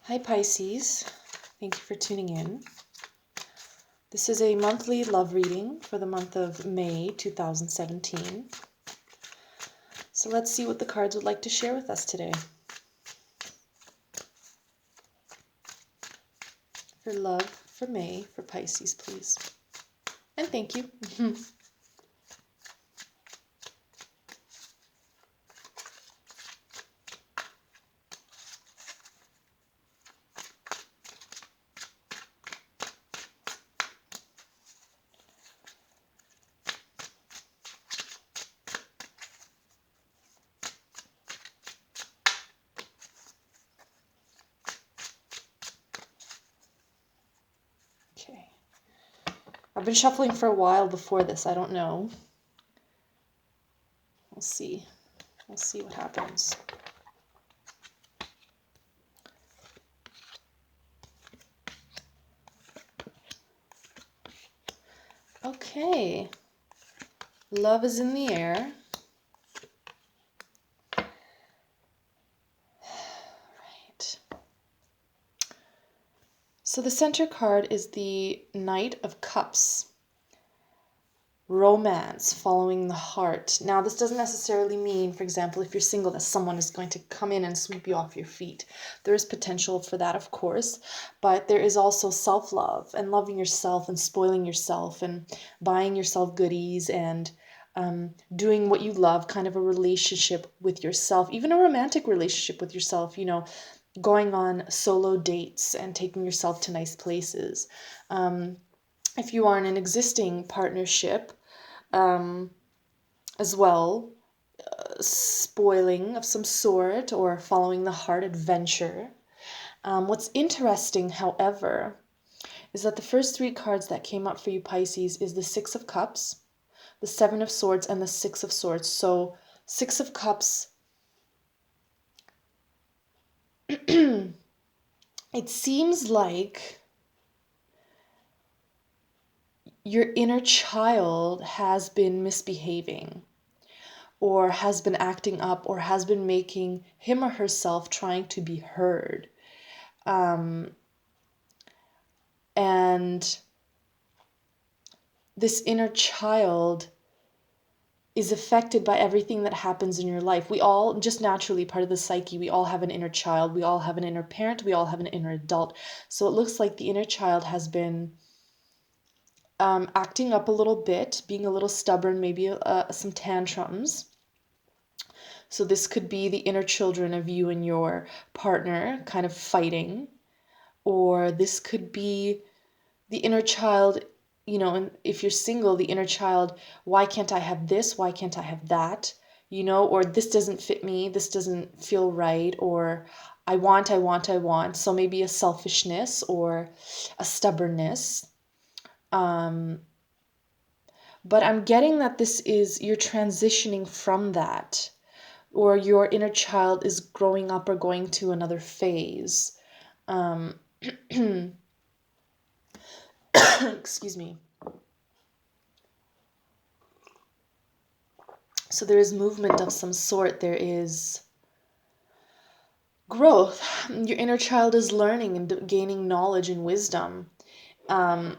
Hi Pisces, thank you for tuning in. This is a monthly love reading for the month of May 2017. So let's see what the cards would like to share with us today. For love, for May, for Pisces, please. And thank you. Okay. I've been shuffling for a while before this. I don't know. We'll see. We'll see what happens. Okay. Love is in the air. Right. So the center card is the Knight of Cups. Romance, following the heart. Now, this doesn't necessarily mean, for example, if you're single, that someone is going to come in and sweep you off your feet. There is potential for that, of course, but there is also self-love and loving yourself and spoiling yourself and buying yourself goodies and doing what you love, kind of a relationship with yourself, even a romantic relationship with yourself, going on solo dates and taking yourself to nice places. If you are in an existing partnership, as well, spoiling of some sort or following the heart adventure. What's interesting, however, is that the first three cards that came up for you, Pisces, is the Six of Cups, the Seven of Swords, and the Six of Swords. So, Six of Cups, it seems like your inner child has been misbehaving or has been acting up or has been making him or herself trying to be heard. And this inner child is affected by everything that happens in your life. We all, just naturally, part of the psyche, we all have an inner child, we all have an inner parent, we all have an inner adult. So it looks like the inner child has been acting up a little bit, being a little stubborn, maybe some tantrums. So this could be the inner children of you and your partner kind of fighting, or this could be the inner child, and if you're single, the inner child, why can't I have this? Why can't I have that? Or this doesn't fit me, this doesn't feel right, or I want. So maybe a selfishness or a stubbornness. But I'm getting that you're transitioning from that, or your inner child is growing up or going to another phase. Excuse me. So there is movement of some sort. There is growth. Your inner child is learning and gaining knowledge and wisdom. In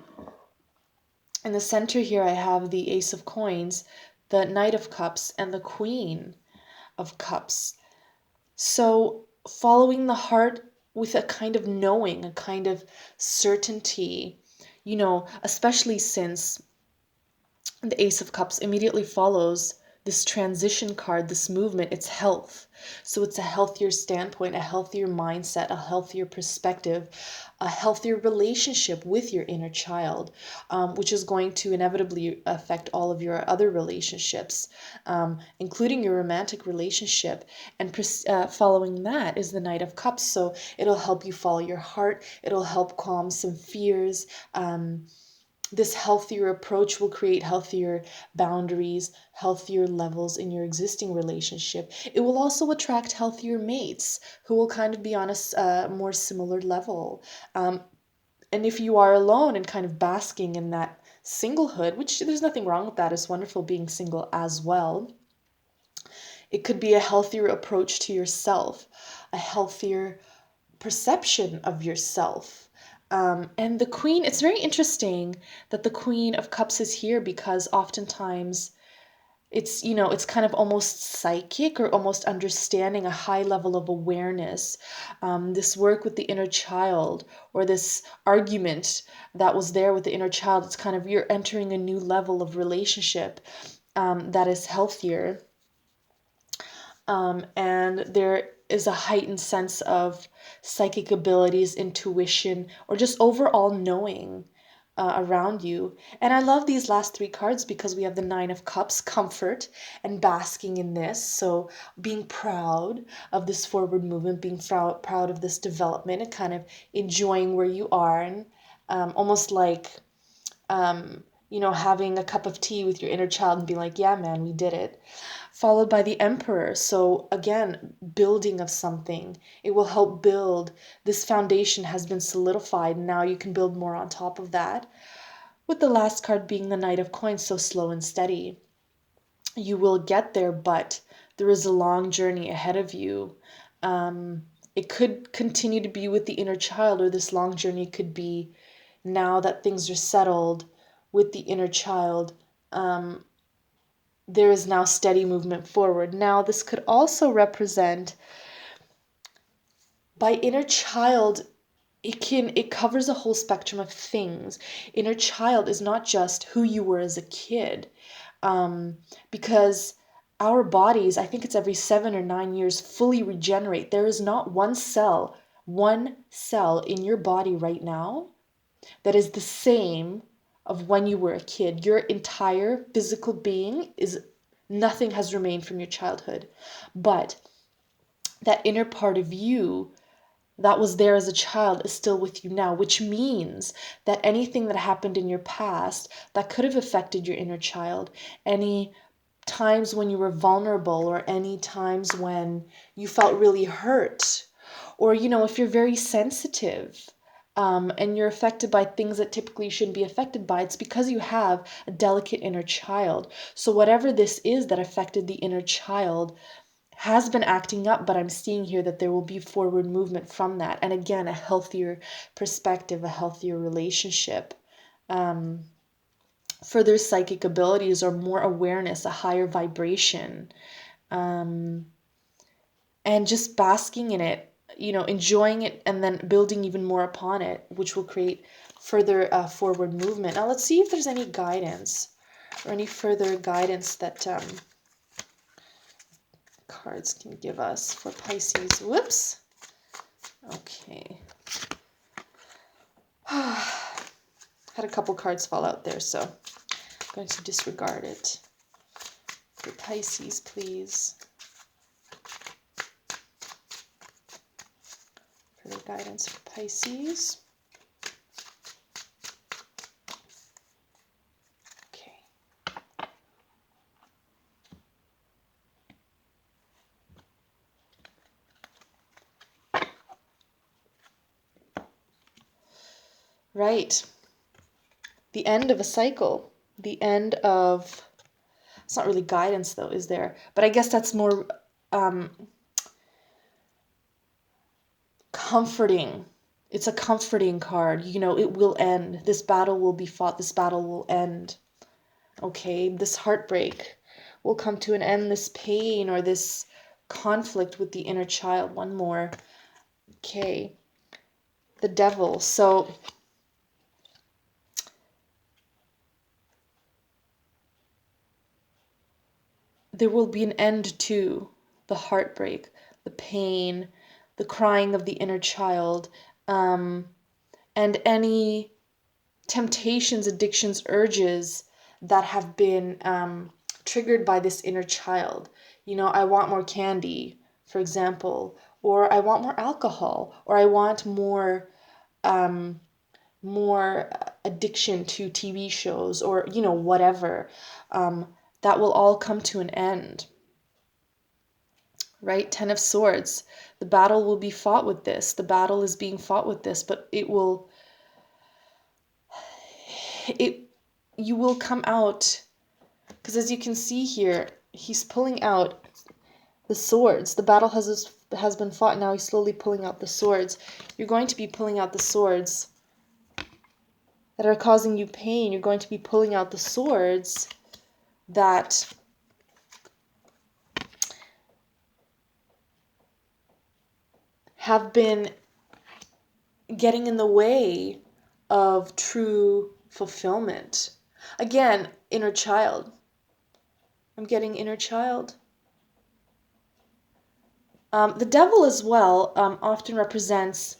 the center here, I have the Ace of Coins, the Knight of Cups, and the Queen of Cups. So following the heart with a kind of knowing, a kind of certainty, especially since the Ace of Cups immediately follows this transition card, this movement, it's health. So it's a healthier standpoint, a healthier mindset, a healthier perspective, a healthier relationship with your inner child, which is going to inevitably affect all of your other relationships, including your romantic relationship. And following that is the Knight of Cups. So it'll help you follow your heart. It'll help calm some fears. This healthier approach will create healthier boundaries, healthier levels in your existing relationship. It will also attract healthier mates who will kind of be on a more similar level. And if you are alone and kind of basking in that singlehood, which there's nothing wrong with that, it's wonderful being single as well. It could be a healthier approach to yourself, a healthier perception of yourself. And the Queen, it's very interesting that the Queen of Cups is here, because oftentimes it's kind of almost psychic, or almost understanding a high level of awareness. This work with the inner child, or this argument that was there with the inner child, it's kind of you're entering a new level of relationship that is healthier. And there is a heightened sense of psychic abilities, intuition, or just overall knowing around you. And I love these last three cards because we have the Nine of Cups, comfort and basking in this. So being proud of this forward movement, being proud of this development, and kind of enjoying where you are, and almost like having a cup of tea with your inner child and being like, yeah, man, we did it. Followed by the Emperor. So again, building of something. It will help build. This foundation has been solidified. Now you can build more on top of that. With the last card being the Knight of Coins, so slow and steady. You will get there, but there is a long journey ahead of you. It could continue to be with the inner child, or this long journey could be now that things are settled with the inner child. There is now steady movement forward. Now, this could also represent, by inner child, it covers a whole spectrum of things. Inner child is not just who you were as a kid, because our bodies, I think it's every 7 or 9 years, fully regenerate. There is not one cell in your body right now that is the same of when you were a kid. Your entire physical being nothing has remained from your childhood. But that inner part of you that was there as a child is still with you now, which means that anything that happened in your past that could have affected your inner child, any times when you were vulnerable, or any times when you felt really hurt, or if you're very sensitive, and you're affected by things that typically you shouldn't be affected by, it's because you have a delicate inner child. So whatever this is that affected the inner child has been acting up, but I'm seeing here that there will be forward movement from that. And again, a healthier perspective, a healthier relationship, further psychic abilities, or more awareness, a higher vibration, and just basking in it, enjoying it, and then building even more upon it, which will create further forward movement. Now let's see if there's any guidance, or any further guidance that cards can give us for Pisces. Whoops. Okay. Had a couple cards fall out there, so I'm going to disregard it. For Pisces, please. For the guidance for Pisces. Okay. Right. The end of a cycle. The end of... It's not really guidance, though, is there? But I guess that's more comforting. It's a comforting card. It will end. This battle will be fought. This battle will end. Okay, this heartbreak will come to an end. This pain, or this conflict with the inner child. One more. Okay. The Devil. So there will be an end to the heartbreak, the pain, the crying of the inner child, and any temptations, addictions, urges that have been triggered by this inner child. I want more candy, for example, or I want more alcohol, or I want more addiction to TV shows, or whatever. That will all come to an end. Right? 10 of Swords. The battle will be fought with this. The battle is being fought with this, but you will come out, because as you can see here, he's pulling out the swords. The battle has has been fought. Now he's slowly pulling out the swords. You're going to be pulling out the swords that are causing you pain. You're going to be pulling out the swords that have been getting in the way of true fulfillment. Again, inner child. I'm getting inner child. The devil as well often represents,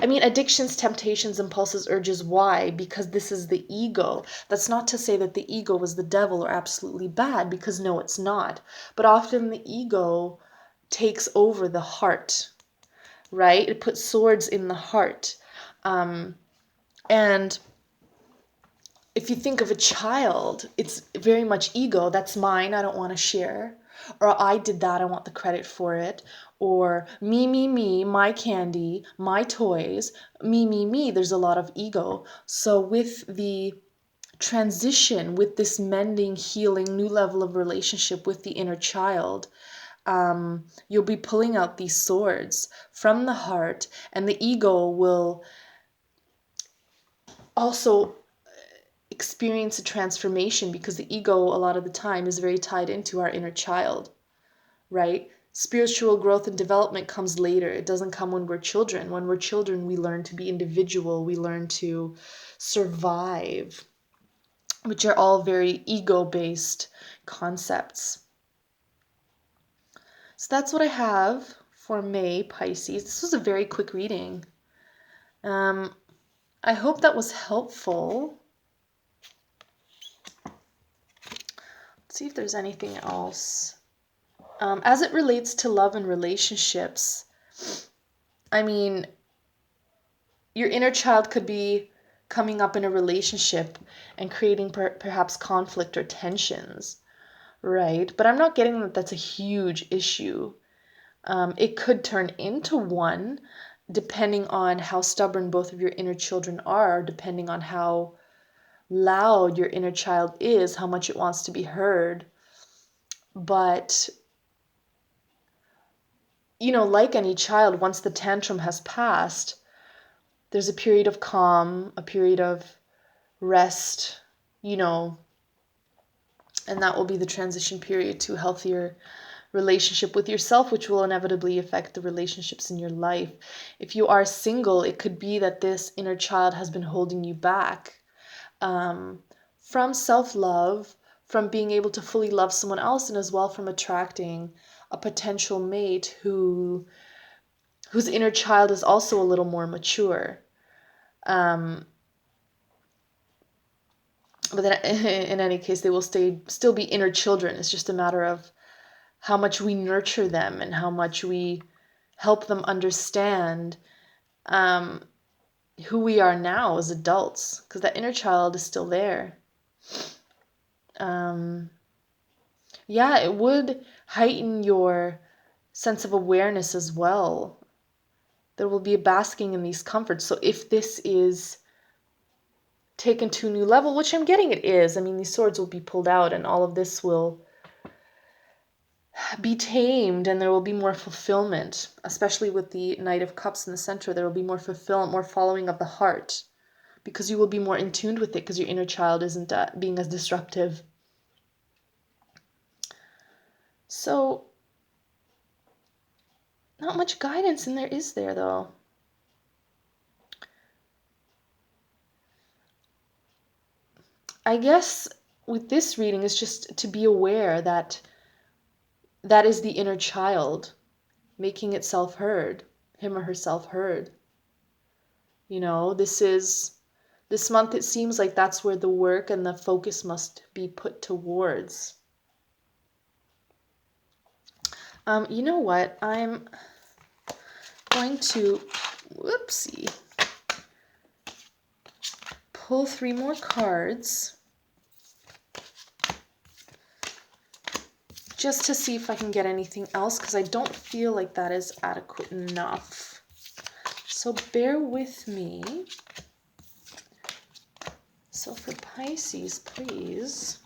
addictions, temptations, impulses, urges. Why? Because this is the ego. That's not to say that the ego is the devil or absolutely bad, because no, it's not. But often the ego takes over the heart, right? It puts swords in the heart. And if you think of a child, it's very much ego. That's mine. I don't want to share. Or I did that. I want the credit for it. Or me, my candy, my toys, me. There's a lot of ego. So with the transition, with this mending, healing, new level of relationship with the inner child, you'll be pulling out these swords from the heart, and the ego will also experience a transformation, because the ego a lot of the time is very tied into our inner child, right? Spiritual growth and development comes later. It doesn't come when we're children. When we're children, we learn to be individual. We learn to survive, which are all very ego-based concepts. So that's what I have for May, Pisces. This was a very quick reading. I hope that was helpful. Let's see if there's anything else. As it relates to love and relationships, your inner child could be coming up in a relationship and creating perhaps conflict or tensions, right? But I'm not getting that that's a huge issue. It could turn into one, depending on how stubborn both of your inner children are, depending on how loud your inner child is, how much it wants to be heard. But like any child, once the tantrum has passed, there's a period of calm, a period of rest, and that will be the transition period to a healthier relationship with yourself, which will inevitably affect the relationships in your life. If you are single, it could be that this inner child has been holding you back from self-love, from being able to fully love someone else, and as well from attracting a potential mate whose inner child is also a little more mature. But then in any case, they will still be inner children. It's just a matter of how much we nurture them and how much we help them understand who we are now as adults, because that inner child is still there. It would heighten your sense of awareness as well. There will be a basking in these comforts. So if this is taken to a new level, which I'm getting it is, these swords will be pulled out and all of this will be tamed, and there will be more fulfillment, especially with the Knight of Cups in the center. There will be more fulfillment, more following of the heart, because you will be more in tune with it, because your inner child isn't being as disruptive. So, not much guidance in there, is there, though? I guess with this reading is just to be aware that that is the inner child making itself heard, him or herself heard. This month it seems like that's where the work and the focus must be put towards. You know what? I'm going to, pull 3 more cards just to see if I can get anything else, because I don't feel like that is adequate enough. So bear with me. So for Pisces, please,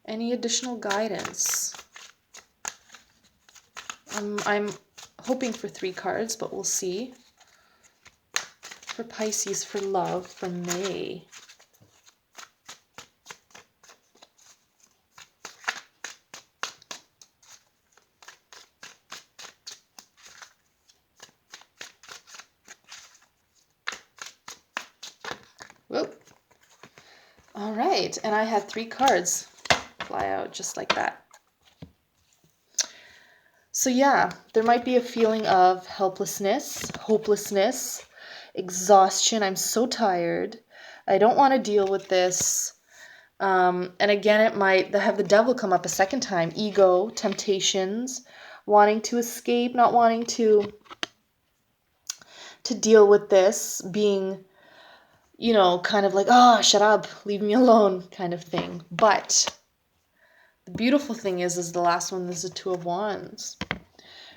any additional guidance? I'm hoping for 3 cards, but we'll see. For Pisces, for love, for May. Whoop. All right, and I had 3 cards fly out just like that. So yeah, there might be a feeling of helplessness, hopelessness, exhaustion. I'm so tired. I don't want to deal with this. And again, it might have the devil come up a second time. Ego, temptations, wanting to escape, not wanting to deal with this, being, kind of like, oh, shut up, leave me alone kind of thing. But the beautiful thing is the last one is the 2 of Wands.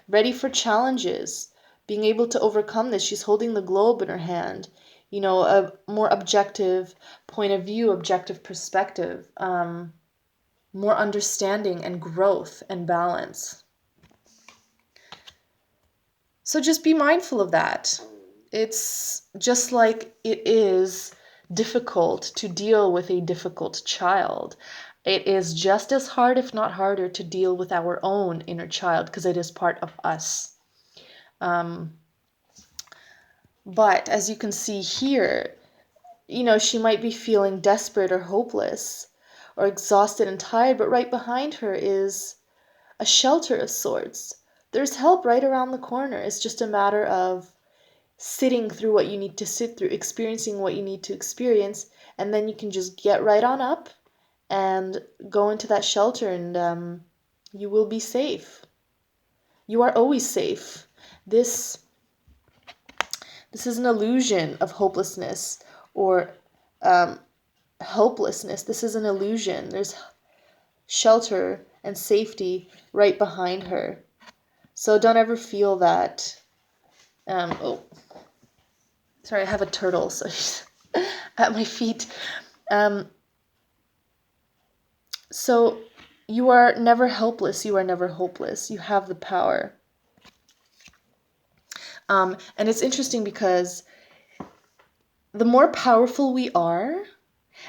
Ready for challenges, being able to overcome this. She's holding the globe in her hand. A more objective point of view, objective perspective, more understanding and growth and balance. So just be mindful of that. It's just like it is difficult to deal with a difficult child. It is just as hard, if not harder, to deal with our own inner child because it is part of us. But as you can see here, she might be feeling desperate or hopeless or exhausted and tired, but right behind her is a shelter of sorts. There's help right around the corner. It's just a matter of sitting through what you need to sit through, experiencing what you need to experience, and then you can just get right on up and go into that shelter, and you will be safe. You are always safe. This is an illusion of hopelessness or helplessness. This is an illusion. There's shelter and safety right behind her. So don't ever feel that. Sorry, I have a turtle, so she's at my feet. So you are never helpless. You are never hopeless. You have the power. And it's interesting because the more powerful we are,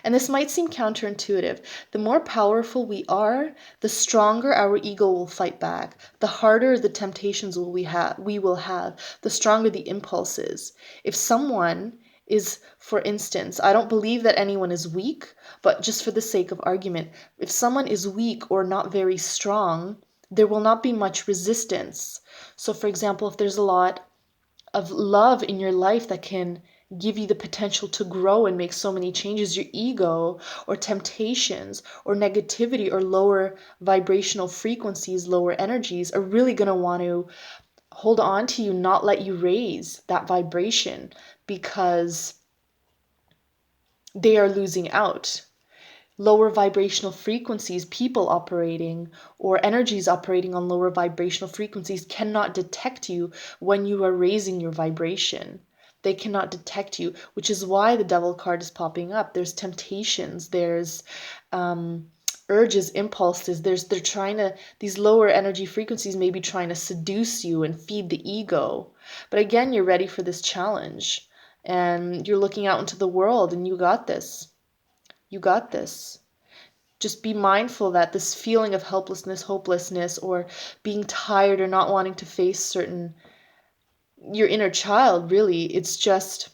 and this might seem counterintuitive, the more powerful we are, the stronger our ego will fight back. The harder the temptations we will have, the stronger the impulses. If someone is, for instance, I don't believe that anyone is weak, but just for the sake of argument, if someone is weak or not very strong, there will not be much resistance. So for example, if there's a lot of love in your life that can give you the potential to grow and make so many changes, your ego or temptations or negativity or lower vibrational frequencies, lower energies are really going to want to hold on to you, not let you raise that vibration because they are losing out. Lower vibrational frequencies, people operating or energies operating on lower vibrational frequencies cannot detect you when you are raising your vibration. They cannot detect you, which is why the devil card is popping up. There's temptations, there's urges, impulses. They're trying to, these lower energy frequencies may be trying to seduce you and feed the ego. But again, you're ready for this challenge and you're looking out into the world and you got this. You got this. Just be mindful that this feeling of helplessness, hopelessness, or being tired or not wanting to face your inner child, really, it's just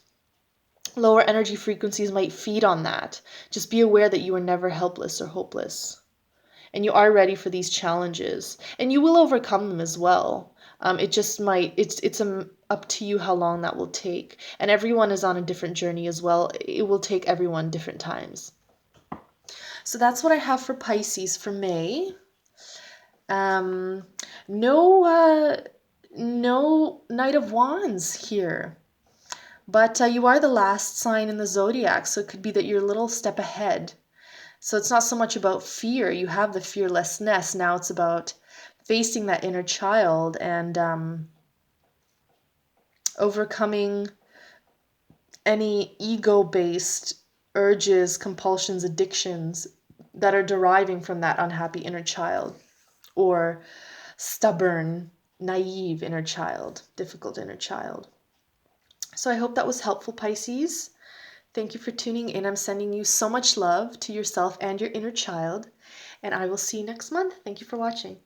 lower energy frequencies might feed on that. Just be aware that you are never helpless or hopeless. And you are ready for these challenges. And you will overcome them as well. It just might, it's up to you how long that will take. And everyone is on a different journey as well. It will take everyone different times. So that's what I have for Pisces for May. No Knight of Wands here. But you are the last sign in the zodiac, so it could be that you're a little step ahead. So it's not so much about fear. You have the fearlessness. Now it's about facing that inner child and overcoming any ego-based urges, compulsions, addictions that are deriving from that unhappy inner child or stubborn naive inner child, difficult inner child. So I hope that was helpful, Pisces. Thank you for tuning in. I'm sending you so much love to yourself and your inner child, and I will see you next month. Thank you for watching.